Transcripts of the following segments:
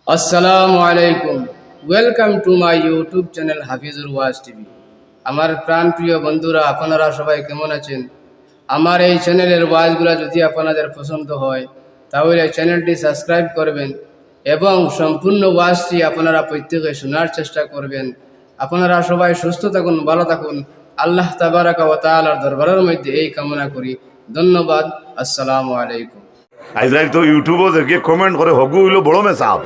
আসসালামু আলাইকুম। Welcome to my YouTube channel Hafizur was TV. আমার প্রাণপ্রিয় বন্ধুরা, আপনারা সবাই কেমন আছেন? আমার এই চ্যানেলের ওয়াজগুলো যদি আপনাদের পছন্দ হয় তাহলে চ্যানেলটি সাবস্ক্রাইব করবেন এবং সম্পূর্ণ ওয়াজটি আপনারা প্রত্যেকে শোনার চেষ্টা করবেন। আপনারা সবাই সুস্থ থাকুন, ভালো থাকুন। আল্লাহ তাবারাকা ওয়া তাআলার দরবারের মধ্যে এই কামনা করি। ধন্যবাদ। আসসালামু আলাইকুম। আইজাই তো ইউটিউবও দেখে কমেন্ট করে হগু হইলো বড় মেসাব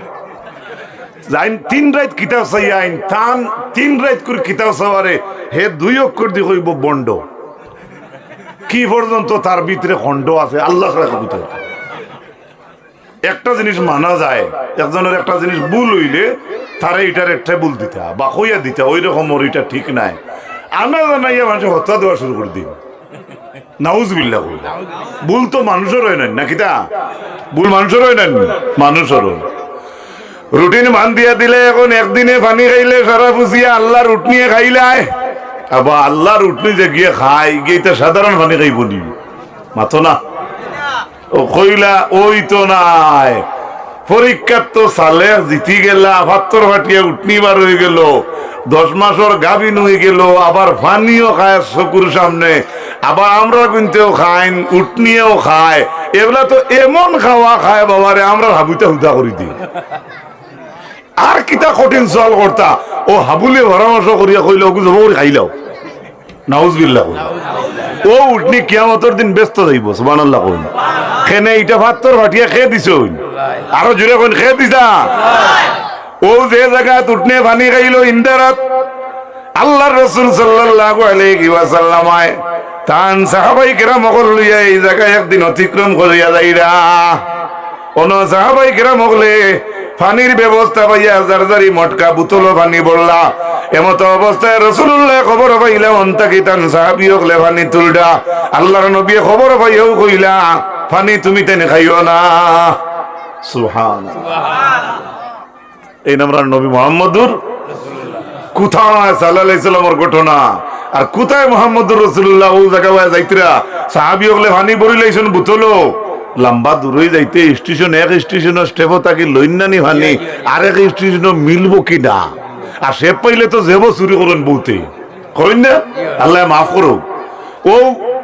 যাইন 3 রাত কিতাব চাই আইন তান 3 রাত করে কিতাব চাওয়ারে হে 2 অক্ষর দি কইব বন্ড কি পর্যন্ত তার ভিতরে খণ্ড আছে আল্লাহ ছাড়া কবিতা একটা জিনিস মানা যায় একজনের একটা জিনিস ভুল হইলে তারে এটার একটা ভুল দিতা বা কইয়া দিতা ওই রকম ওর এটা ঠিক নাই আনা জানাইয়া মানুষ হত্যা দেওয়া শুরু করে দিন নাউজুবিল্লাহ ভুল তো মানুষের হয় না নাকি তা ভুল মানুষের হয় না মানুষেরও রুটিন মান দিয়া দিলে এখন একদিনে পানি খাইলে সারা বুঝিয়া আল্লাহর উঠনিয়ে খাইলায় আবার আল্লাহর উঠনি যে গিয়ে খাই গিয়ে তো সাধারণ পানি খাইব নি মাতো না ও কইলা ওই তো নাই পরীক্ষার তো সালে জিতি গেলা ৭২ ফাটিয়া উঠনি বার হয়ে গেল 10 মাসের গাভিন হয়ে গেল আবার পানিও খায় চকুর সামনে আবার আমরা কিনতেও খাই উঠনিও খায় এগুলা তো এমন খাওয়া খায় বাবারে আমরা হাবুতে হুদা করি দিই আর কিতা কঠিন সওয়াল করতা ও হাবুলে পরামর্শ করিয়া কইল ওগু জব করে খাইলাও নাউজুবিল্লাহ ও উঠনি কিয়ামতের দিন ব্যস্ত যাইব সুবহানাল্লাহ কই খেনে ইটা ৭২ ফাটিয়া খেয়ে দিছ আরো জোরে কইন খেয়ে দিছা ও যে জায়গা উঠনে পানি খাইলো ইন্দারাত আল্লাহর রাসূল সাল্লাল্লাহু আলাইহি ওয়াসাল্লাম তান সাহাবায়ে কেরাম সকল লইয়া এই জায়গায় একদিন অতিক্রম করিয়া যাইরা কোন সাহাবায়ে কেরাম হলে পানির ব্যবস্থা পাইয়া জারজারি মটকা বোতল পানি বললা এমত অবস্থায় রাসূলুল্লাহ খবর পাইলা অন্তাকি তান সাহাবী হলে পানি তুলডা আল্লাহর নবী খবর পাইয়াও কইলা পানি তুমি তেনে খাইও না সুবহানাল্লাহ এই নামরা নবী মুহাম্মদুর কোথায় সাল্লাল্লাহু আলাইহি সাল্লামের ঘটনা আর কোথায় মুহাম্মদুর রাসূলুল্লাহ ও জায়গায় যাইতরা সাহাবী হলে পানি বড়ি লাইছেন বোতলো লম্বা দূরে যাইতে স্টেশন এক স্টেশন স্টেপ তাকে লইনানি ভানি আরেক স্টেশন মিলবো কিনা আর সে পাইলে তো যাব চুরি করেন বউতে করেন না আল্লাহ মাফ করো ও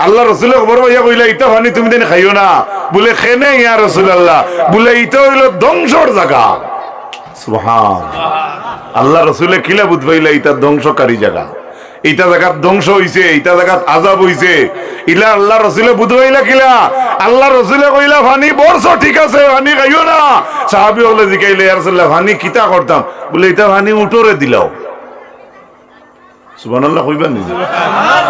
আল্লাহ রাসূলের খবর পাইয়া কইলা ইটা ভানি তুমি দেন খাইও না বলে খেনে ইয়া রাসূলুল্লাহ বলে ইটা হইলো ধ্বংসর জায়গা সুবহানাল্লাহ আল্লাহ রাসূলে কিলা বুঝবাইলা ইটা ধ্বংসকারী জায়গা এইটা জায়গাত ধ্বংস হইছে এইটা জায়গাত আযাব হইছে ইলা আল্লাহ রাসূলে বুঝবাইলা কিলা আল্লাহ রাসূলে কইলা পানি বর্ষ ঠিক আছে পানি খাইও না সাহাবী হলে জিগাইলে ইয়া রাসূলুল্লাহ পানি কিতা করতাম বলে এটা পানি উঠরে দিলাও সুবহানাল্লাহ কইবা নি সুবহানাল্লাহ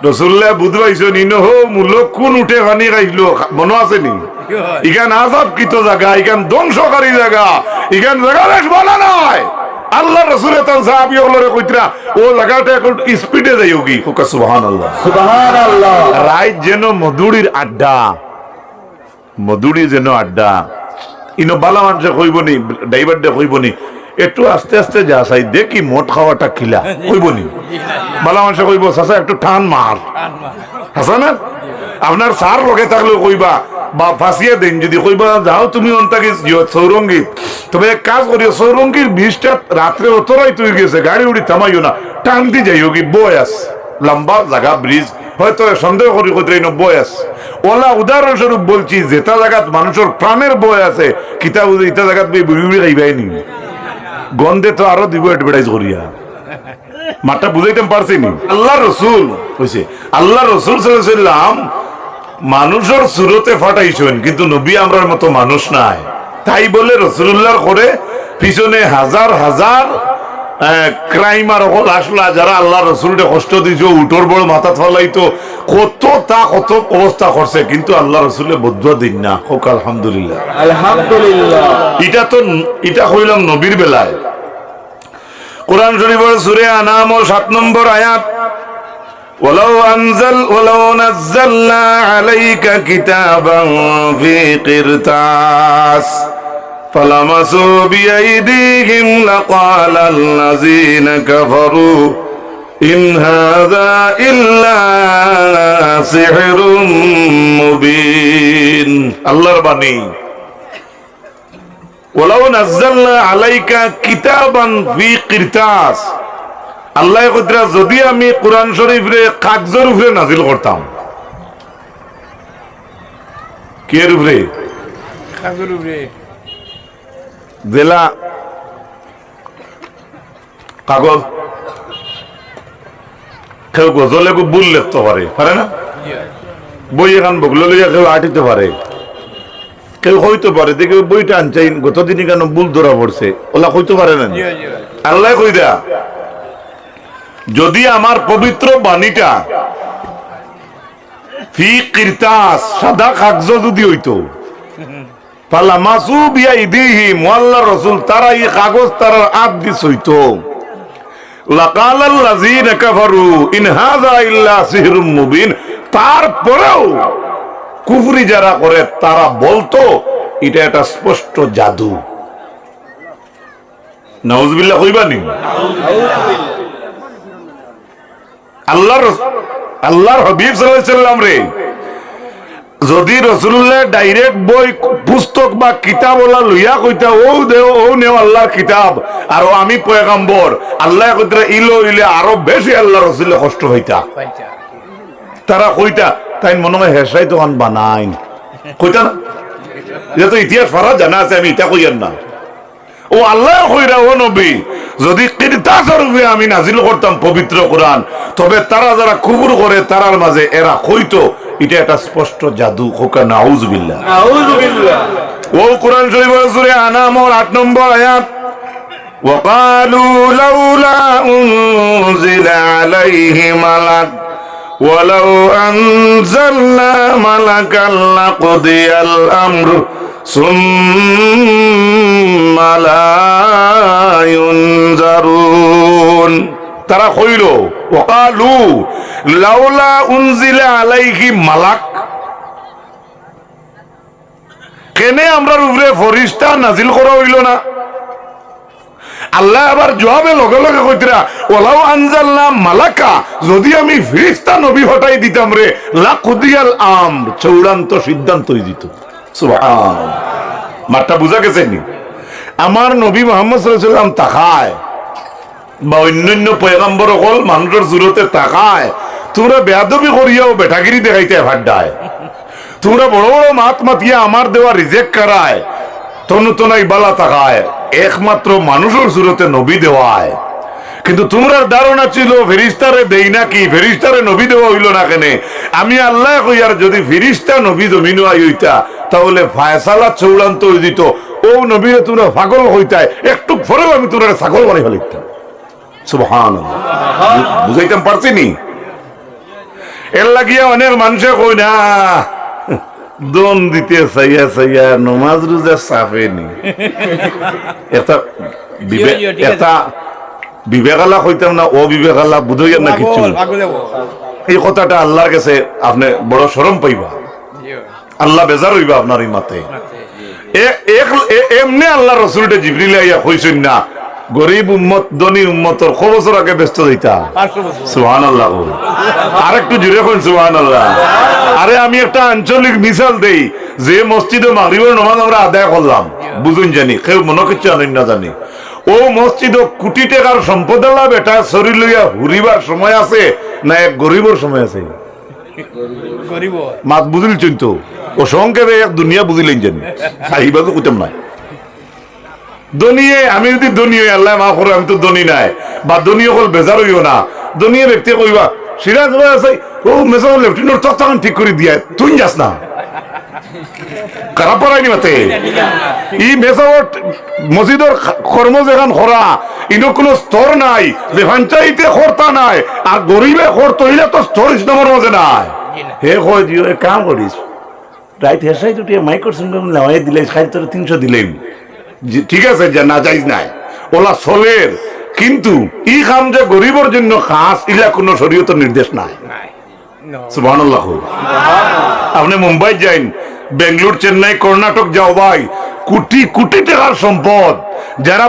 রাসূলুল্লাহ বুঝবাইছো নিনো হো মুলক কোন উঠে পানি খাইলো মনে আছে নি ইখান আযাব কিতো জায়গা ইখান ধ্বংসকারী জায়গা ইখান জায়গা বেশ ভালো নয় আল্লাহ রাসূল তান সাহাবী হলরে কইতরা ও লাগাটা একটু স্পিডে যাইও কি কোকা সুবহানাল্লাহ সুবহানাল্লাহ রাইট যেন মধুরির আড্ডা মধুরি যেন আড্ডা ইনো বালা মানুষে কইবনি ড্রাইভার দে কইবনি একটু আস্তে আস্তে যা চাই দেখি মোট খাওয়াটা খিলা কইবনি বালা মানুষে কইব চাচা একটু টান মার হাসা না আপনার সার লগে থাকলেও কইবা বা ফাঁসিয়ে দেন যদি কইবা যাও তুমি অন্তাকে সৌরঙ্গী তবে এক কাজ করিও সৌরঙ্গীর বিষটা রাত্রে অতরাই তুই গেছে গাড়ি উড়ি থামাইও না টানতে যাইও কি বয়াস লম্বা জায়গা ব্রিজ হয়তো সন্দেহ করি কোথায় বয়াস ওলা উদাহরণস্বরূপ বলছি যেটা জায়গাত মানুষের প্রাণের বয় আছে কিতা বুঝে ইটা জায়গাত বুড়ি বুড়ি খাইবাই নি গন্ধে তো আরো দিব অ্যাডভার্টাইজ করিয়া মাঠটা বুঝাইতে পারছি নি আল্লাহ রসুল কইছে আল্লাহ রসুল সাল্লাল্লাহু আলাইহি ওয়াসাল্লাম মানুষের সুরতে ফাটাইছেন কিন্তু নবী আমরার মতো মানুষ নাই তাই বলে রাসূলুল্লাহর করে পিছনে হাজার হাজার ক্রাইমার হল আসলা যারা আল্লাহ রসুলকে কষ্ট দিয়েছে উঠোর বড় মাথা ফলাইতো কত অবস্থা করছে কিন্তু আল্লাহ রসুলের বদুয়া দিন না হোক আলহামদুলিল্লাহ আলহামদুলিল্লাহ এটা কইলাম নবীর বেলায় কোরআন শরীফের সূরা আনামের 7 নম্বর আয়াত ولو نزلنا عليك كتابا في قرطاس فلمسوا بأيديهم لقال الذين كفروا إن هذا إلا سحر مبين الله رباني ওয়ালাউ নাযালনা আলাইকা কিতাবান ফি কিরতাস, আল্লাহ কইরা যদি আমি কোরআন শরীফ রে কাগজের উপরে নাজিল করতাম। কের উপরে? কাগজের উপরে। জেলা কাগজ, কেউ গজলে ভুল লিখতে পারে না? বই এখন বগলো লইয়া কেউ আটিতে পারে, কেউ হইতে পারে দেখে বইটা আনচাই গতদিন কেন ভুল ধরা পড়ছে, ওলা হইতে পারে না। আল্লাহ কই দেয়া যদি আমার পবিত্র বাণীটা ফি কিরতাস সাদা কাগজ যদি হইতো, ফালামাসু বিআইদিহিম, আল্লাহর রাসূল তারা এই কাগজ তারা হাত দিস হইতো, লাকালাল্লাযীনা কাফারু ইন হাযা ইল্লা সিহরুম মুবিন, তারপরেও কুফরি যারা করে তারা বলতো এটা একটা স্পষ্ট জাদু। নাউজুবিল্লাহ কইবানি? আল্লাহর হাবিব সাল্লাল্লাহু আলাইহি সাল্লাম রে যদি রাসূলুল্লাহ ডাইরেক্ট বই পুস্তক বা কিতাব ওলা লইয়া কইতা ও দেও ও নেও আল্লাহর কিতাব আর আমি পয়গম্বর, আল্লাহ কইরা ইলো ইলে আরো বেশি আল্লাহ রাসূলের কষ্ট হইতা। তারা কইতা তাই মনে হয় হেসাই তো আন বানাই কইতা না, এটা তো ইতিহাস ফারা জানা আছে, আমি এটা কইয়ার না। ও আল্লাহ কইরা ও নবী যদি কিরতাসের উপরে আমি নাজিল করতাম পবিত্র কোরআন, তবে তারা যারা কুফর করে তারার মাঝে এরা কইতো এটা একটা স্পষ্ট জাদু। কোকা নাউজুবিল্লাহ, নাউজুবিল্লাহ। ও কোরআন শরীফের সূরা আনামের 8 নম্বর আয়াত, ওয়াকালু লাউলা উনজিলা আলাইহি মালাক ওয়ালাউ আনজালনা মালাকাল লাকুদিয়াল আমরু সুম্মা লা ইউনজারুন। তারা কইল ওয়াকালু লাউলা উনজিলা আলাইহি মালাক, কেনে আমরার উপরে ফেরেশতা নাজিল করা হইল না? আল্লাহ আবার জবাবে লগে লগে কইতরা ওয়ালাউ আনজালনা মালাকা, যদি আমি ফেরেশতা নবী হটাই দিতাম রে লাকুদিয়াল আমর, চূড়ান্ত সিদ্ধান্ত হই দিত। সুবহানাল্লাহ, মাত্রা বুঝা গেছে নি? আমার নবী মুহাম্মদ সাল্লাল্লাহু আলাইহি ওয়াসাল্লাম তাকায় বা অন্যান্য পয়গম্বর হল মানুষের জুরতে তাকায়, তোমরা বেয়াদবি করিয়াও বেটাগিরি দেখাইতে ভাড্ডায়, তোমরা বড় বড় মাত মাতিয়া আমার দেওয়া রিজেক্ট করায়, তনুতনাই বালা তাকায়, একমাত্র মানুষের জুরতে নবী দেওয়ায়। কিন্তু তোমরা ধারণা ছিল ফেরেশতারে দেই নাকি, ফেরেশতারে নবী দেওয়া হইল না কেন? আমি আল্লাহ কইয়ার যদি ফেরেশতা নবী জমিন হইতা তাহলে ফায়সালা চূড়ান্ত হয়ে দিত। ও নবীরে তোমরা পাগল হইতায়, একটু পরেও আমি তোমরা ছাগল বানাই ফেলিতাম। সুবহানাল্লাহ, বুঝাইতাম পারছি নি? এর লাগিয়া অনেক মানুষে কই না দন দিতে চাইয়া চাইয়া নমাজ রোজা সাফেনি, এটা বিবেকালা কইতাম না অবিবেকালা বুঝাইয়া না কিছু। এই কথাটা আল্লাহর কাছে আপনি বড় শরম পাইবা, আল্লাহ বেজার হইবা আপনার এই মাতে। এমনি আল্লাহ রসুলটা জিবরিল আইয়া কইছেন না গরিব উম্মত ধনী উম্মতর ক বছর আগে ব্যস্ত দিতা। সুবহানাল্লাহ, আরেকটু জুড়ে কোন সুবহানাল্লাহ। আরে আমি একটা আঞ্চলিক মিসাল দেই, যে মসজিদে মাগরিবের নামাজ আমরা আদায় করলাম বুঝুন জানি, কেউ মনে কিছু আনেন না জানি, ও মসজিদ কোটি টাকার সম্পদ বেটা শরীর লইয়া ঘুরিবার সময় আছে না এক গরিবের সময় আছে? মাত বুঝিল চিন্ত ও সংক্ষেপে এক দুনিয়া বুঝিলেন জানি, সাহিবা তো কইতাম নাই দনিয়ে। আমি যদি ধনী হই আল্লাহ মাফ করে, আমি তো ধনী নাই, বা ধনী হল বেজার হইও না। ধনীয় ব্যক্তি কইবা সিরাজ ভাই আছে ও মেসার লেফটেন্যান্ট তখন ঠিক করে দিয়া তুই যাস না, খারাপ পড়াইনি মাতে ই মেসার মসজিদের কর্ম যেখান খরা ইনো কোনো স্তর নাই, যে পঞ্চায়েতে খরতা নাই, আর গরিবে খরত হইলে তো স্তর ইসলামের মাঝে নাই। হে কয় দিও এক কাম করিস রাইট হেসাই দুটি মাইক্রোর সঙ্গে লাগাই দিলে খাই তোর 300 দিলেন, ঠিক আছে যে না যাইজ নাই ওলা চলের, কিন্তু ই কাম যে গরিবের জন্য খাস ইলা কোন শরীয়তের নির্দেশ নাই। সুবহানাল্লাহ। আপনি মুম্বাই যাইন, বেঙ্গলোর, চেন্নাই, কর্ণাটক যাও ভাই, কোটি কোটি টাকার সম্পদ, যারা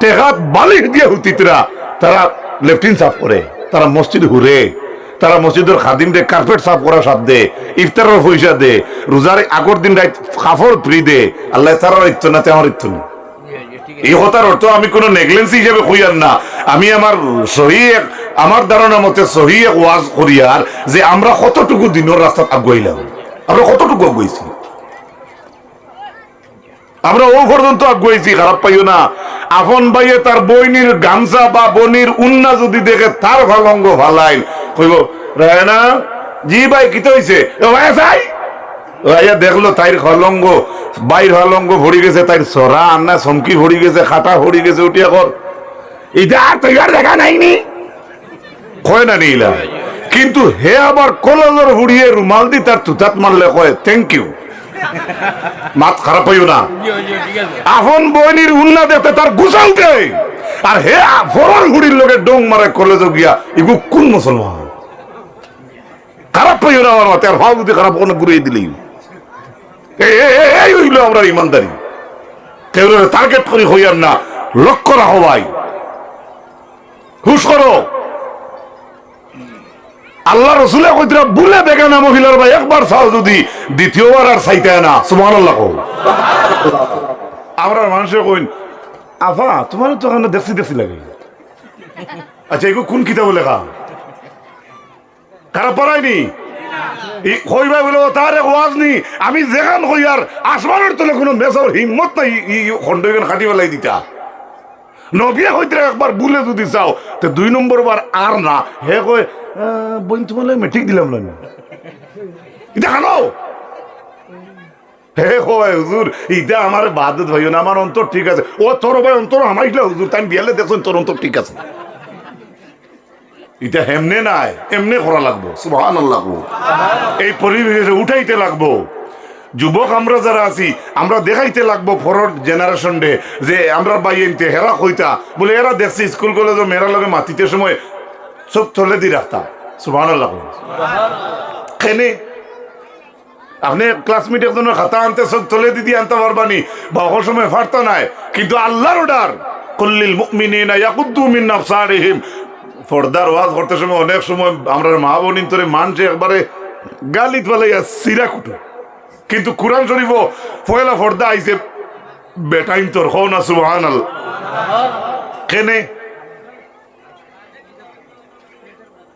টাকা বালিশ দিয়ে হুতিতরা তারা লেফটিন সাফ করে, তারা মসজিদ ঘুরে, তারা মসজিদের খাদিমরে কার্পেট সাফ করা সাপ দে, ইফতারের পয়সা দে, রোজার আগর দিন রাত কাপড় ফ্রি দে। আল্লাহ তারার ইচ্ছা না, আমার ইচ্ছা না। এই কথার অর্থ আমি কোনো নেগলেন্সি হিসেবে কইয়ার না, আমি আমার আমার ধারণা মতে সহি এক ওয়াজ করিয়ার যে আমরা কতটুকু দিনের রাস্তা আগুয়াইলাম, আমরা কতটুকু আগুয়াইছি, আমরা ও পর্যন্ত আগুয়াইছি। খারাপ পাইও না। আপন ভাইয়ে তার বইনির গামছা বা বনির উন্না যদি দেখে তার ভালঙ্গ ভালাইন কইব রায়না জি ভাই কিতে হইছে, দেখলো তাইর হলঙ্গ বাইর হলঙ্গ ভরি গেছে, তাইর সরা আন্না চমকি ভরি গেছে, খাটা ভরি গেছে, উঠিয়া কর এটা আর তৈয়ার দেখা নাইনি কয় না নিলা। কিন্তু হে আবার কলজর হুড়িয়ে রুমাল দি তার তুতাত মারলে কয় থ্যাংক ইউ। মাত খারাপ হইও না। আপন বইনির উন্না দেখতে তার গুছা উঠে, আর হে ফরর হুড়ির লোকে ডং মারে কলেজে গিয়া এগু কোন মুসলমান? খারাপ পাইও না আমার মাতে। আর ভাব যদি খারাপ কোনো ঘুরিয়ে দিলেই এই হইল আমরা ইমানদারি। কেউ টার্গেট করি হইয়ার না, লক্ষ্য রাখো ভাই, হুশ করো। আল্লাহ রসুলে কইতরা ভুলে দেখে না মহিলার ভাই একবার চাও যদি দ্বিতীয়বার আর চাইতে না। সুবহানাল্লাহ। আমরা মানুষের কইন আফা তোমার তো ওখানে দেখছি দেখছি লাগে। আচ্ছা এগুলো কোন কিতাব লেখা? খারাপ পড়ায়নি কইবা বলে তার এক ওয়াজ নি। আমি যেখান কইয়ার আসমানের তলে কোনো মেসার হিম্মত নাই খন্ড খাটি বেলাই দিতা। নবিয়া হইতে একবার বুলে যদি চাও তো 2 নম্বর বার আর না হে কয় বোন তোমার মেট্রিক দিলাম না এটা খানো হে কয় হুজুর এটা আমার বাদ ভাইও না, আমার অন্তর ঠিক আছে। ও তোর ভাই অন্তর আমার হুজুর তাই বিয়ালে দেখছেন তোর অন্তর ঠিক আছে। এটা হেমনে নাই, এমনে করা লাগবো। সুবহানাল্লাহ। এই পরিবেশে উঠাইতে লাগবো। যুবক আমরা যারা আছি আমরা দেখাইতে লাগবো ফরওয়ার্ড জেনারেশন ডে যে আমরা বাইতে হেরা কইতা বলে এরা দেখছি স্কুল কলেজে মেয়েরা লগে মাতিতে সময় চোখ থলে দি রাখতা। সুবহানাল্লাহ। কেনে আপনি ক্লাসমেট একজনের খাতা আনতে চোখ থলে দিদি আনতে পারবানি বা ওর সময় ফারতা নাই, কিন্তু আল্লাহর অর্ডার কুল্লিল মুমিনিনা ইয়াকুদ্দু মিন আবসারিহিম। পর্দার ওয়াজ করতে সময় অনেক সময় আমরা মা বোনিন তোরে মানছে একবারে গালিত ফেলাইয়া সিরা কুটো, কিন্তু কুরআন শরীফও পয়লা পর্দা আইছে বেটাইন তোর হও না। সুবহানাল্লাহ। কেনে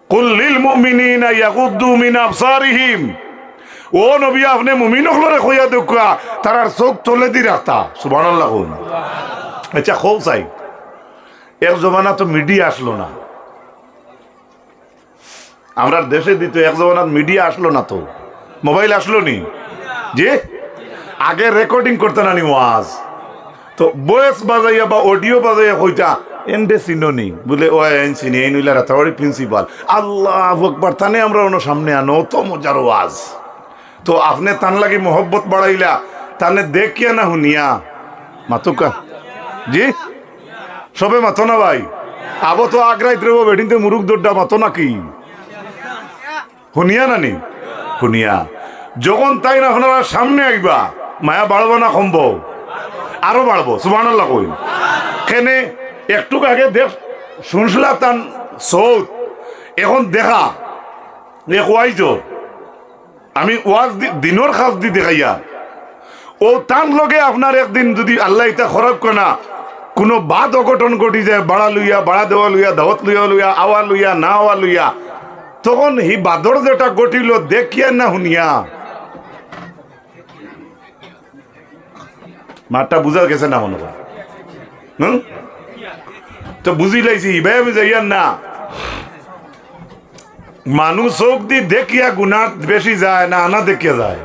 কুল্লিল মুমিনিনা ইয়াগুদ্দু মিন আবসারিহিম। ও নবী আপনি মুমিনগুলোরে কইয়া দেখা তারার চোখ তোলে দি রাখতা। সুবহানাল্লাহ। আচ্ছা খৌ চাই এক জমানা তো মিডিয়া আসলো না, আমরা দেশে দিত এক জমানাত মিডিয়া আসলো না, তো মোবাইল আসলো নি যে আগে রেকর্ডিং করতে নানি ওয়াজ তো বয়েস বাজাইয়া বা অডিও বাজাইয়া কইতা এন্ডে চিনি বলে ও এন চিনি এই নইলা রাতাবাড়ি প্রিন্সিপাল। আল্লাহ আকবার তানে আমরা ওনার সামনে আনো তো মজার ওয়াজ। তো আপনি তান লাগি মোহব্বত বাড়াইলা তানে দেখিয়া না শুনিয়া মাতুকা জি সবে মাতো না ভাই। আবো তো আগ্রাইত রেব বেডিনতে মুরুখ দোড্ডা মাতো নাকি শুনিয়া নানি শুনিয়া যখন তাই না আপনারা সামনে আইবা মায়া বাড়বো না কমবো? আরো বাড়বো। সুবহানাল্লাহ। কই কেনে একটু আগে দেখ শুনছিলা তান সৌদ এখন দেখা ওয়াইজ আমি ওয়াজ দিনের খাস দি দেখাইয়া ও তান লগে আপনার একদিন যদি আল্লাহ এটা খরব কনা কোনো বাদ অঘটন ঘটি যায় বাড়া লইয়া বাড়া দেওয়া লইয়া দাওয়াত লইয়া লইয়া আওয়া লইয়া না আওয়া লইয়া তখন হি বাদর যেটা ঘটিল দেখিয়া না শুনিয়া মাঠটা বুঝা গেছে না মনে হয় তো বুঝি লাইছি ভাই আমি যাইয়ার না মানুষ চোখ দি দেখিয়া গুনার বেশি যায় না আনা দেখিয়া যায়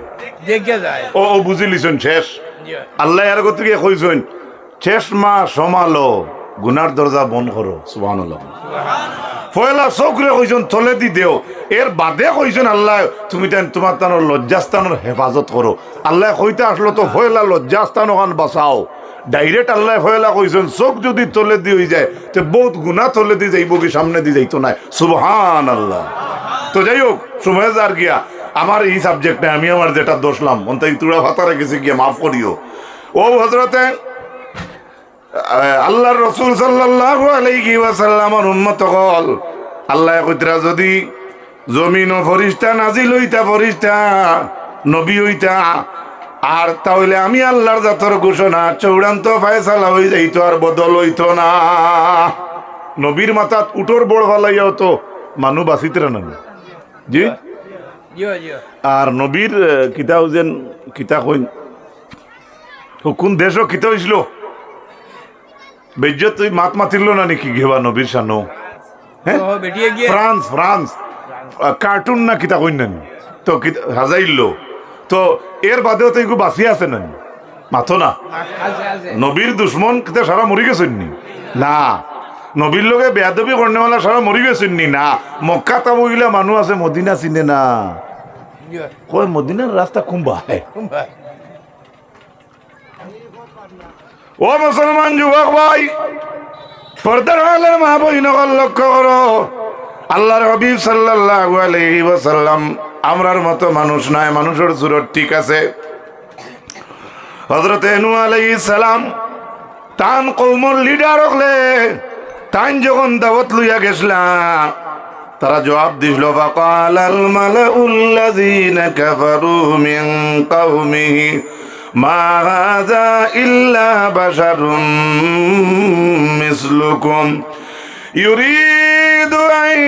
ও বুঝি লিছেন শেষ আল্লাহ এর গতি কইছেন শেষ মা সমালো গুনার দরজা বন্ধ করো। সুবহানাল্লাহ। পয়লা চোখরে কইছেন তলে দি দেও, এর বাদে কইছেন আল্লাহ তুমি তোমার তানোর লজ্জাস্থানের হেফাজত করো। আল্লাহ কইতে আসলো তো পয়লা লজ্জাস্থান ওখান বাঁচাও। ডাইরেক্ট আল্লাহ পয়লা কইছেন চোখ যদি তলে দি হয়ে যায় তো বহুত গুণা তলে দি যাইব কি সামনে দি যাইতো না। সুবহানাল্লাহ। তো যাই হোক সময় যার গিয়া আমার এই সাবজেক্টে আমি আমার যেটা দোষলাম অন্তত তুড়া ভাতা রেখেছি গিয়ে মাফ করিও। ও হযরতে আল্লাহর রাসূল সাল্লাল্লাহু আলাইহি ওয়াসাল্লামের উম্মত হল আল্লাহ কইতরা যদি জমিন ও ফরিস্তা নাজিল হইতা ফরিস্তা নবী হইতা আর তাহলে আমি আল্লাহর জাতর ঘোষণা চূড়ান্ত ফায়সালা হয়ে যাইতো আর বদল হইতো না। নবীর মাথাত উঠোর বড় ভালাইয়াও তো মানুষ বাঁচিতে না জি। আর নবীর কিতাও যেন কিতা কইন কোন দেশও কিতা হইছিল বেজ্জত তুই মাত মাতিল না নাকি ঘেবা নবীর সানো হ্যাঁ ফ্রান্স ফ্রান্স কার্টুন না কিতা কইন না তো হাজাইল তো এর বাদেও তো এগুলো বাঁচিয়ে আছে না মাথো না নবীর দুশ্মন কিতা সারা মরি গেছেন নি না নবীর লোকে বেয়াদবি করনেওয়ালা সারা মরি গেছেন নি না মক্কা তাবগিলা মানুষ আছে মদিনা চিনে না কয় মদিনার রাস্তা কুম্বা ও মুসলমান যুবক ভাই পর্দার আলের মা বহিনগর লক্ষ্য করো আল্লাহর হাবিব সাল্লাল্লাহু আলাইহি ওয়াসাল্লাম আমরার মতো মানুষ নয় মানুষের সুরত ঠিক আছে হযরত নূহ আলাইহিস সালাম তান কওমের লিডার হলে তান যখন দাওয়াত লইয়া গেছলা তারা জবাব দিল ফাকালাল মালাউল্লাযীনা কাফারু মিন কওমিহি মা হাযা ইল্লা বাশারুম মিসলুকুম ইউরিদু আন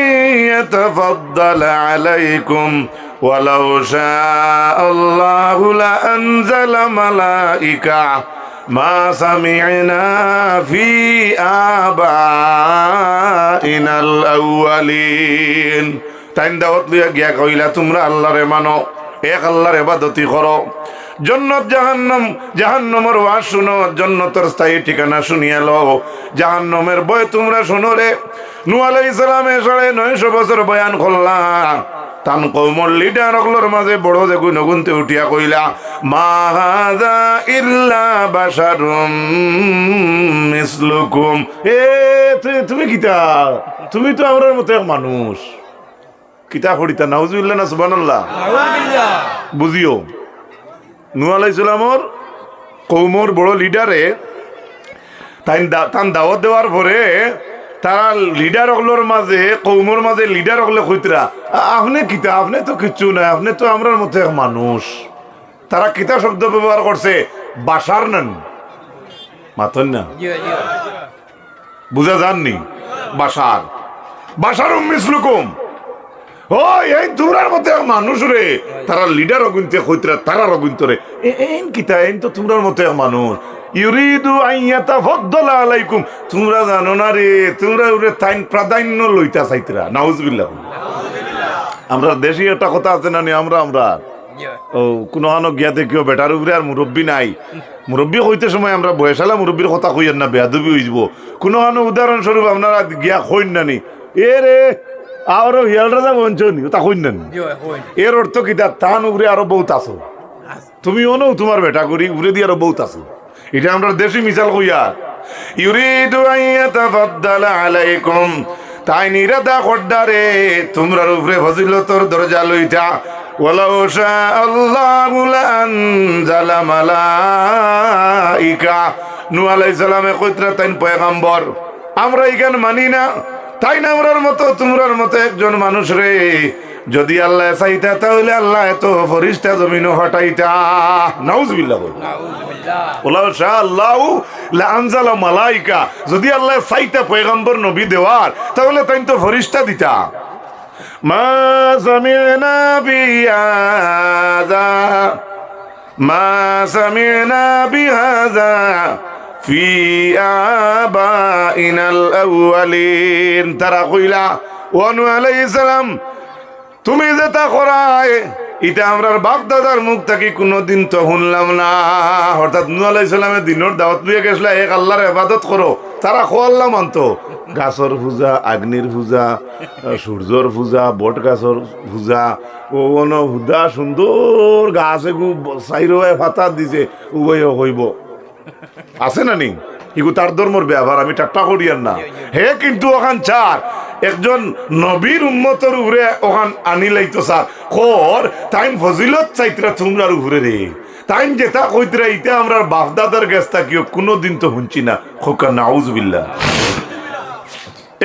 ইয়াতাফাদ্দালা আলাইকুম ওয়ালাউ শাআল্লাহু লাআনজালা মালাইকা মা সামি'না ফি আবাইনাল আউয়ালিন। তাই দাওয়াত লইয়া গিয়া কইলা তোমরা আল্লাহরে মানো এক আল্লাহর ইবাদতি করো জন্নত জাহান্নাম জাহান্নামের ওয়াজ শুনো জন্নতের স্থায়ী ঠিকানা শুনিয়া লও জাহান্নামের ভয় তোমরা শুনো রে। নূহ আলাইহিস সালামে 950 বছর বয়ান করলা তান কওমের লিডার অগলোর মাঝে বড় যে গুণগুনতে উঠিয়া কইলা মা হাযা ইল্লা বাশারুম মিসলুকুম এ তুমি কিতা তুমি তো আমরার মতো এক মানুষ কিতা করিতা নাউজুবিল্লাহ না সুবহানাল্লাহ বুঝিও নূহ আলাইহিস সালামর কওমের বড় লিডারে তান দাওয়াত দেওয়ার পরে তারা লিডার অগলোর মাঝে কৌমর মাঝে লিডার অগলে কইতরা আপনি কিতা আপনি তো কিচ্ছু নাই আপনি তো আমরার মতো এক মানুষ। তারা কিতা শব্দ ব্যবহার করছে বাসার নেন মাথন না বুঝা যাননি বাসার বাসার মিসলুকুম ও এই তোমরার মতো এক মানুষ রে তারা লিডার অগুনতে কইতরা তারা অগুনতরে এইন কিতা এইন তো তোমরার মতো এক মানুষ ইউরিদু আন ইয়াতাফাদ্দালা আলাইকুম তোমরা জানো না রে তোমরা ওরে তাইন প্রাধান্য লইতা চাইতরা নাউজুবিল্লাহ। আমরা দেশি একটা কথা আছে না আমরা ও কোনো হানো গিয়া দেখিও বেটার উপরে আর মুরব্বী নাই মুরব্বী হইতে সময় আমরা বয়সালা মুরব্বীর কথা কইয়েন না বেয়াদবি হইব কোনো হানো উদাহরণস্বরূপ আপনারা গিয়া কইন না নি এ রে আরো হিয়াল রাজা বঞ্চনি তা কইন না এর অর্থ কিতা তান উপরে আরো বহুত আছো তুমিও নও তোমার বেটা করি উপরে দিয়ে আরো বহুত আছো এটা আমরা দেশি মিসাল কইয়া ইউরিদু আন ইয়াতাফাদ্দালা আলাইকুম তাই নিরাদা খড্ডারে তোমরার উপরে ফজিলতর দরজা লইতা ওয়ালাউ শাআল্লাহু লাআনজালা মালাইকা নূহ আলাইহিস সালামে কইতরা তাইন পয়গম্বর আমরা ইগান মানি না তাই না আমরার মতো তোমরার মতো একজন মানুষ রে যদি আল্লাহ চাইতা তাহলে আল্লাহ এত ফরিস্তা জমিনও হটাইতা নাউজুবিল্লাহ ওয়ালাউ শাআল্লাহু লাআনজালা মালাইকা যদি আল্লাহ চাইতা পয়গম্বর নবী দেওয়ার তাহলে তাই তো ফরিস্তা দিতা মা সামি'না বিহাযা মা সামি'না বিহাযা ফি আবাইনাল আউয়ালিন। তারা কইলা ও নূহ আলাইহিস সালাম তুমি যেটা করায় এটা আমরার বাপ দাদার মুখ থেকে কোনোদিন তো শুনলাম না। অর্থাৎ নূহ আলাইহিস সালামের দিনের দাওয়াত লইয়া গেছলা এক আল্লাহর ইবাদত করো তারা খোয়াল্লা মানতো গাছর পূজা আগ্নির পূজা সূর্যর পূজা বট গাছর পূজা ও হুদা সুন্দর গাছ এগু চাইরোয় ফাতা দিছে উভয় হইব আছে না নি ইগু তার ধর্মর ব্যবহার আমি ঠাট্টা করিয়ার না হে কিন্তু ওখান চার একজন নবীর উম্মতর উপরে ওখান আনি লাইতো স্যার কর তাইন ফজিলত চাইতরা তোমরার উপরে রে তাইন যেটা কইতরা ইটা আমরা বাপ দাদার কাছ থেকে কোনোদিন তো শুনছি না খোকা নাউজুবিল্লাহ।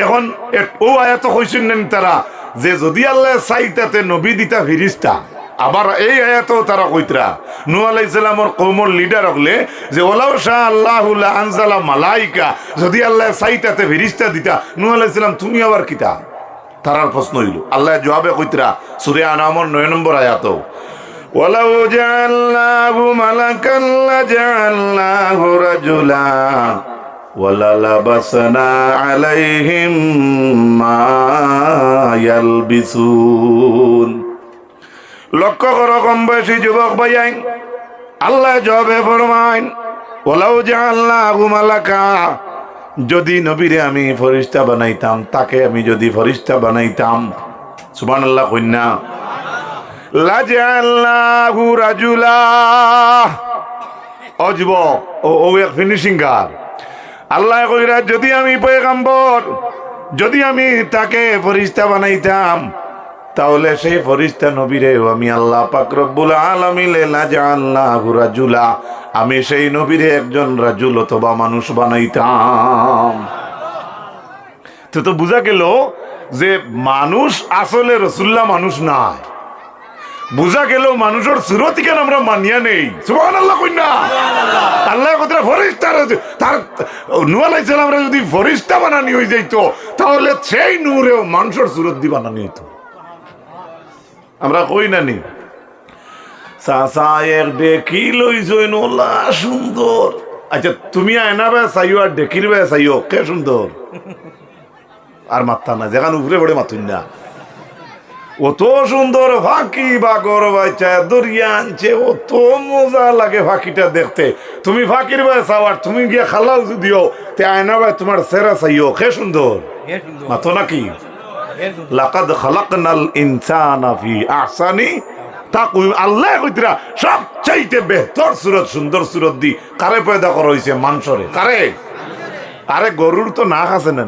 এখন ও আয়াত কইছেন নেন তারা যে যদি আল্লাহ চাইতাতে নবী দিতা ফিরিস্তা। আবার এই আয়াতো তারা কইতরা নূহ আলাইহিস সালামর কওমর লিডার হলে যে ওলাউ শাহ আল্লাহু লা আনজালা মালাইকা, যদি আল্লাহ চাইতাতে ফিরিস্তা দিতা। নূহ আলাইহিস সালাম তুমি আবার কিতা? তারার প্রশ্ন হইল। আল্লাহ জবাবে কইতরা সূরা আনামর 9 নম্বর আয়াত, ওয়ালাউ জাআলনাহু মালাকান লাজাআলনাহু রাজুলা ওয়ালালাবাসনা আলাইহিম মা ইয়ালবিসুন। লক্ষ্য করো কম বয়সী যুবক ভাইয়াইন, আল্লাহ জবাবে ফরমাইন ওয়ালাউ জাআলনাহু মালাকা, যদি নবীরে আমি ফরিস্তা বানাইতাম, তাকে আমি যদি ফরিস্তা বানাইতাম, সুবহানাল্লাহ কইনা, লাজাআলনাহু রাজুলা। ও যুবক, ও এক ফিনিশিং গার। আল্লাহ কইরা যদি আমি পয়গম্বর, যদি আমি তাকে ফরিস্তা বানাইতাম, তাহলে সেই ফরিস্তা নবীরেও আমি আল্লাহ পাক রব্বুল আলামিন লাজাআলনাহু রাজুলা, আমি সেই নবীরে একজন রাজুল অথবা মানুষ বানাইতাম। তো বুঝা গেল যে মানুষ আসলে রাসূলুল্লাহ মানুষ নাই। বুঝা গেল মানুষের সুরতি কেন আমরা মানিয়া নেই। সুবহানাল্লাহ কইনা। আল্লাহ কথা ফরিস্তা, তার নূহ আলাইহিস সালাম যদি ফরিস্তা বানানি হয়ে যাইত, তাহলে সেই নূরেও মানুষের সুরত দি বানানি হইতো। আমরা কই না নি চাচা এক ডেকি লইছইন ওলা সুন্দর। আচ্ছা তুমি আয়না বে চাইও আর ডেকির বে চাইও, কে সুন্দর? আর মাথা না, যেখানে উপরে পড়ে মাথুন না। অত সুন্দর ফাঁকি বাগর বাচ্চা দরিয়া আনছে, অত মজা লাগে ফাঁকিটা দেখতে। তুমি ফাঁকির বে চাও আর তুমি গিয়ে খালাও যদিও, তে আয়না বে তোমার চেহারা চাইও, কে সুন্দর? মাথো নাকি? লাকাদ খালাকনাল ইনসানা ফি আহসানি তাকওয়িম। আল্লাহ কইতরা সবচাইতে বেহতর সুরত, সুন্দর সুরত দি কারে পয়দা করা হইছে? মানুষরে। কারে? আরে গরুর তো নাক আছে না,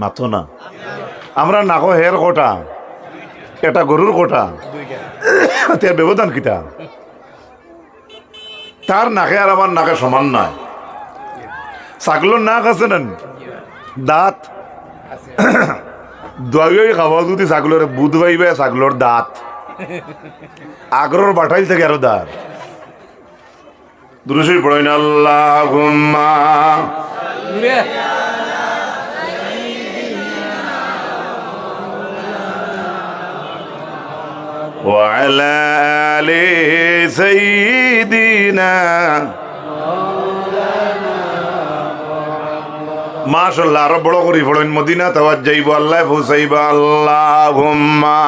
মাথো না। আমরা নাকো হের কোটা, এটা গরুর কোটা, তার ব্যবধান কিটা? তার নাকে আর আমার নাকে সমান নয়। ছাগলের নাক আছে না, দাঁত দই খাওয়া যদি ছাগলের বুধ পাইবে, ছাগলের দাঁত আগ্রর বাঠাইল থেকে আরো দাঁত। দুরূদ পড়েন আল্লাহুম্মা ওয়া আলা আলি সাইয়্যিদিনা। মাশাআল্লাহ, আরো বড় করে পড়েন মদিনা তাওয়াজ্জাইব আল্লাহ ফুসাইবা। আল্লাহুম্মা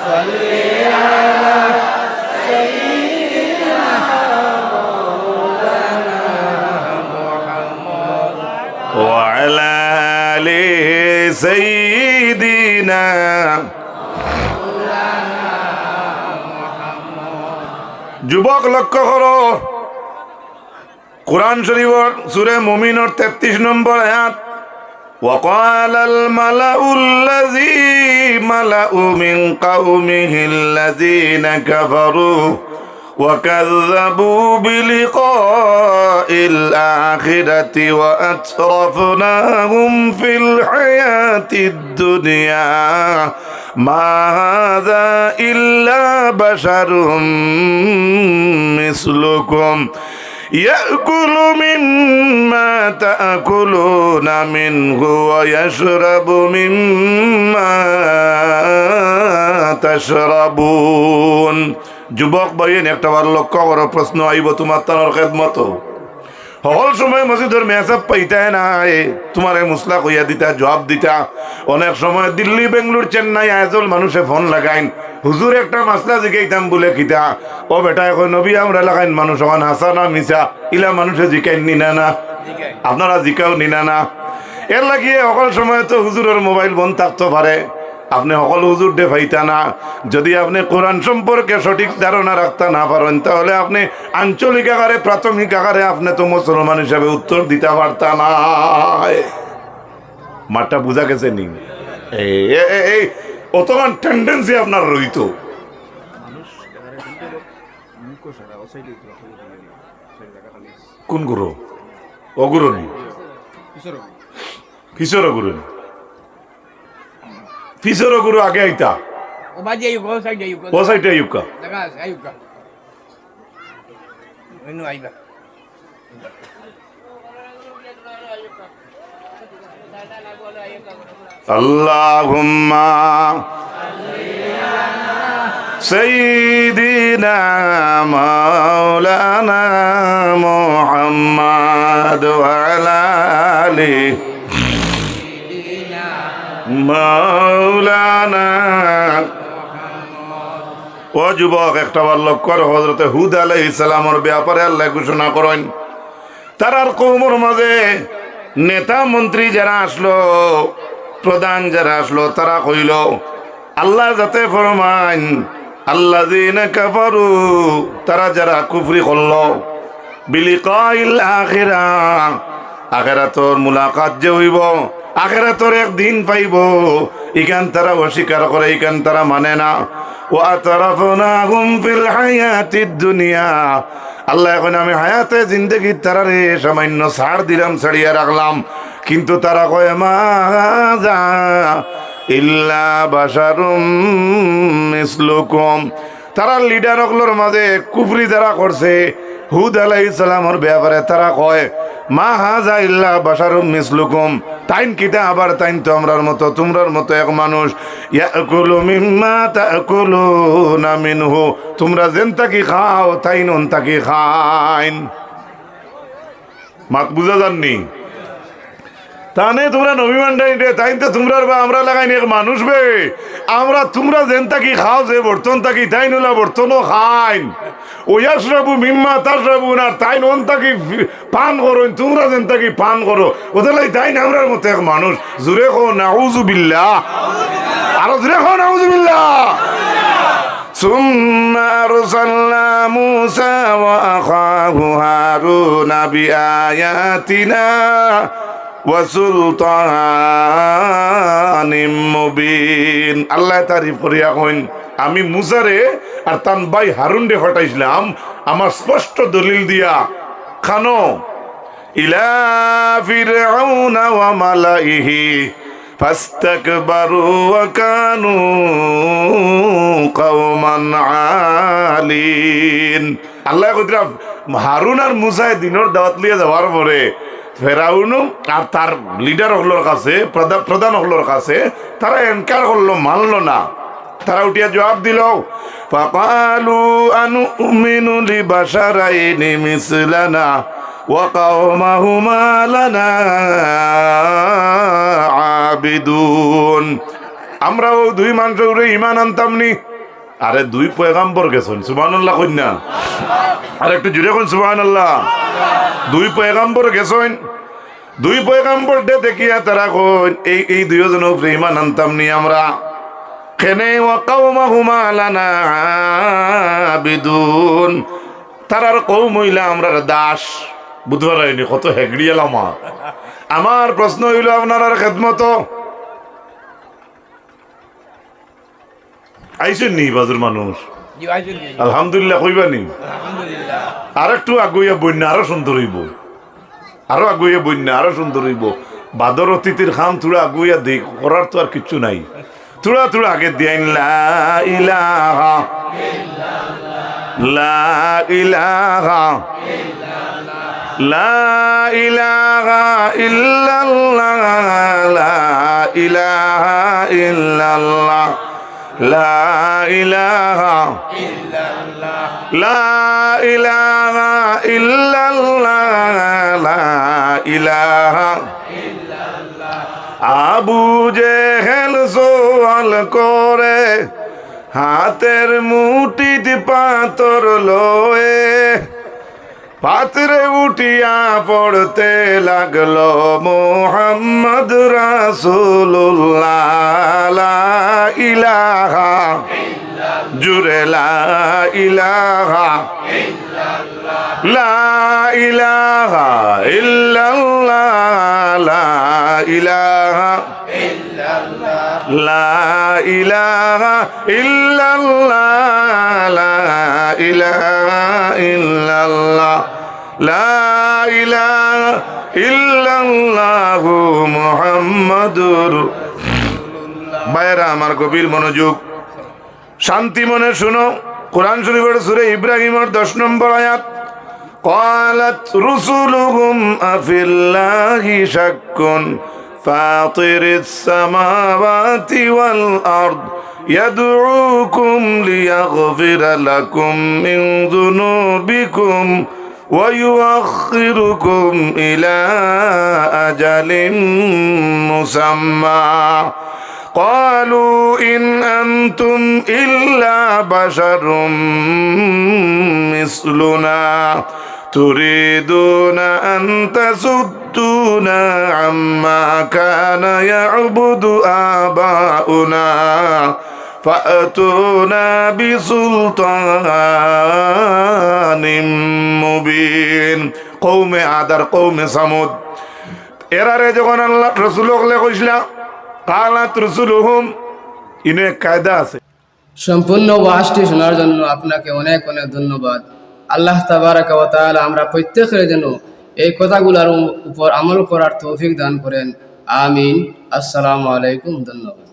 সাল্লি আলা সাইয়্যিদিনা মাওলানা মুহাম্মদ ওয়া আলা আলি সাইয়্যিদিনা মাওলানা মুহাম্মদ। যুবক লক্ষ্য করো, কুরআন শরীফের সূরা মুমিনের 33 নম্বর আয়াত, ওয়াকালাল মালাউল্লাযী মালাউ মিন কওমিহিল্লাযীনা কাফারু ওয়া কাযযাবু বিলিকাইল আখিরাতি ওয়া আতরাফনাহুম ফিল হায়াতিদ দুনিয়া মা হাযা ইল্লা বাশারুম মিসলুকুম يأكل مما تأكلون منه ويشرب مما تشربون। যুবক ভাইয়েন একটা বার লক্ষ্য করো, প্রশ্ন আইব তোমার তার খেদমত। সকল সময় মসজিদের মেসাব পাইতায় না, তোমার মুসলা কইয়া দিতা, জবাব দিতা। অনেক সময় দিল্লি, বেঙ্গলোর, চেন্নাই আয়জল মানুষে ফোন লাগাইন, হুজুর একটা মাসলা জিকাইতাম বলে কিতা। ও বেটা এখন নবী আমরা লাগাইন মানুষ ওখান হাসা না মিশা, ইলা মানুষে জিকাইন নিনা না, আপনারা জিকাও নিনা না। এর লাগিয়ে সকল সময় তো হুজুরের মোবাইল বন্ধ থাকতে পারে, আপনি সকল হুজুর ডে পাইতা না। যদি আপনি কোরআন সম্পর্কে সঠিক ধারণা রাখতে না পারেন, তাহলে আপনি আঞ্চলিক আকারে, প্রাথমিক আকারে আপনি তো মুসলমান হিসাবে উত্তর দিতে পারতা না। মাঠটা বুঝা গেছে নি? এই অতমান টেন্ডেন্সি আপনার রইত। কোন গুরু? অগুরু নি, কিশোর অগুরু। পিছরও গুরু আগে আইতা ও বাজে আইব ও সাইড আইব ও সাইডে আইউকা দেখা আছে আইব কা ওইনো আইবা আল্লাহুম্মা সাইয়্যিদিনা মাওলানা মুহাম্মাদ ওয়া আলা আলি মাওলানা ও যুবক একটা বার লক্ষ্য করো হযরতে হুদ আলাইহিস সালামের ব্যাপারে আল্লাহ ঘোষণা করেন তারার কওমের মাঝে নেতা মন্ত্রী যারা আসলো প্রধান যারা আসলো তারা কইল আল্লাহ যাতে ফরমান আল্লাযীনা কাফারু তারা যারা কুফরি করলো বিলিকাইল আখিরাহ আখিরাতর মুলাকাত যে হইব আখিরাতর একদিন পাইব ইখান তারা অস্বীকার করে ইখান তারা মানে না ওয়া আতরাফনাহুম ফিল হায়াতিদ দুনিয়া আল্লাহ এখন আমি হায়াতে জিন্দেগি তারারে সামান্য ছাড় দিলাম ছাড়িয়ে রাখলাম কিন্তু তারা কয় মাজা ইল্লা বাশারুম মিসলুকুম তারা লিডার অগলোর মাঝে কুফরি যারা করছে হুদ আলাইহিস সালামের ব্যাপারে তারা কয় মা হাজা ইল্লা বাশারুম মিসলুকুম তাইন কিতা আবার তাইন তো আমরার মতো তোমরার মতো এক মানুষ ইয়াকুলু মিম্মা তাকুলুনা মিনহু তোমরা যেন তাকি খাও তাইন অন তাকি খাইন মাত বুঝা জাননি তানে তোমরা নবী মান্ডাই তাই তো তোমরা বা আমরা লাগাইনি এক মানুষ বে আমরা তোমরা যেন তাকি খাও যে বর্তন তাকি তাই নোলা বর্তনও খাইন ওয়াশরাবু মিম্মা তাশরাবুন আর তাই নন তাকি পান করো তোমরা যেন তাকি পান করো ওদের তাই না আমরার মতো এক মানুষ জুরে কো নাউযু বিল্লাহ আর জুরে কো নাউযু বিল্লাহ সুম্মা আরসালনা মূসা ওয়া আখাহু হারুনা বিআয়াতিনা ওয়াসুলতানিম মুবিন আল্লাহ তারিফ করিয়া কইন আমি মুসারে আর তান ভাই হারুন রে হটাইছিলাম আমার স্পষ্ট দলিল দিয়া খানো ইলা ফিরআউনা ওয়া মালাইহি ফাস্তাকবারু ওয়া কানু কওমান আলিন আল্লাহ কইরা হারুন আর মুসা দিনের দাওয়াত লিয়ে যাওয়ার পরে ফেরাউন আর তার লিডার হলোর কাছে প্রধান হলোর কাছে তারা এনকার করলো মানলো না তারা উঠিয়া জবাব দিল ফাকালু আনুমিনু লিবাশারাইনি মিসলানা ওয়া কাওমাহুমা লানা আবিদুন আমরাও দুই মানুষের ঈমান আনতামনি আরে দুই পয়গাম্বর গেছেন সুবহানাল্লাহ কইনা আর একটু জুড়ে কোন সুবহানাল্লাহ দুই পয়গাম্বর গেছেন দুই পয়গাম্বর দে দেখিয়া তারা কই এই দুইজনের উপরে ঈমান আনতাম নি আমরা কেনে ওয়া কাওমাহুমা লানা আবিদুন তারার কওম হইলা আমরার দাস বুধবার হয়নি কত হেগড়িয়াল আমার প্রশ্ন হইল আপনার খেদমত আইসেন নি বাজুর মানুষ আলহামদুলিল্লাহ কইবানি আর একটু আগুইয়া বন্যা আরো সুন্দর হইব আরো আগুইয়া বন্যা আরো সুন্দর হইব বাদর অতিথির খাম তুড়া আগুইয়া দেখ করার তো আর কিচ্ছু নাই তুড়া তুড়া আগে দিয়াইন লা ইলাহা লা ইলাহা লা ইলাহা ইল্লাল্লাহ লা ইলাহা ইল্লাল্লাহ লা ইলাহা ইল্লাল্লাহ লা ইলাহা ইল্লাল্লাহ লা ইলাহা ইল্লাল্লাহ আবু জেহেল সওয়াল করে হাতের মুঠিতে পাথর লয়ে পাথরে উঠিয়া পড়তে লাগলো মুহাম্মদ রাসূলুল্লাহ লা ইলাহা জুরে লা ইলাহা লা ইলাহা ইল্লাল্লাহ লা ইলাহা লা ইলাহা ইল্লাল্লাহ লা ইলাহা ইল্লাল্লাহ লা ইলাহা ইল্লাল্লাহু মুহাম্মাদুর রাসূলুল্লাহ ভাইয়েরা আমার গভীর মনোযোগ, শান্তি মনে শুনো। কোরআন শরীফের সূরা ইব্রাহিমের 10 নম্বর আয়াত, قالت رسلهم أفي الله شك فاطر السماوات والأرض يدعوكم ليغفر لكم من ذنوبكم ويؤخركم إلى أجل مسمى قالوا إن أنتم إلا بشر مثلنا تريدون أن تصدونا عما كان يعبد آباؤنا فأتونا بسلطان মুবিন। কওমে আদার, কওমে সামুদ, এরারে যখন আল্লাহ রাসূলকে কইছিলা কালাত রাসূলুহুম, ইনে কায়দা আছে। সম্পূর্ণ ওয়াজটি শোনার জন্য আপনাকে অনেক অনেক ধন্যবাদ। আল্লাহ তাবারাকা ওয়া তাআলা আমরা প্রত্যেকের যেন এই কথাগুলোর উপর আমল করার তৌফিক দান করেন। আমিন। আসসালামু আলাইকুম। ধন্যবাদ।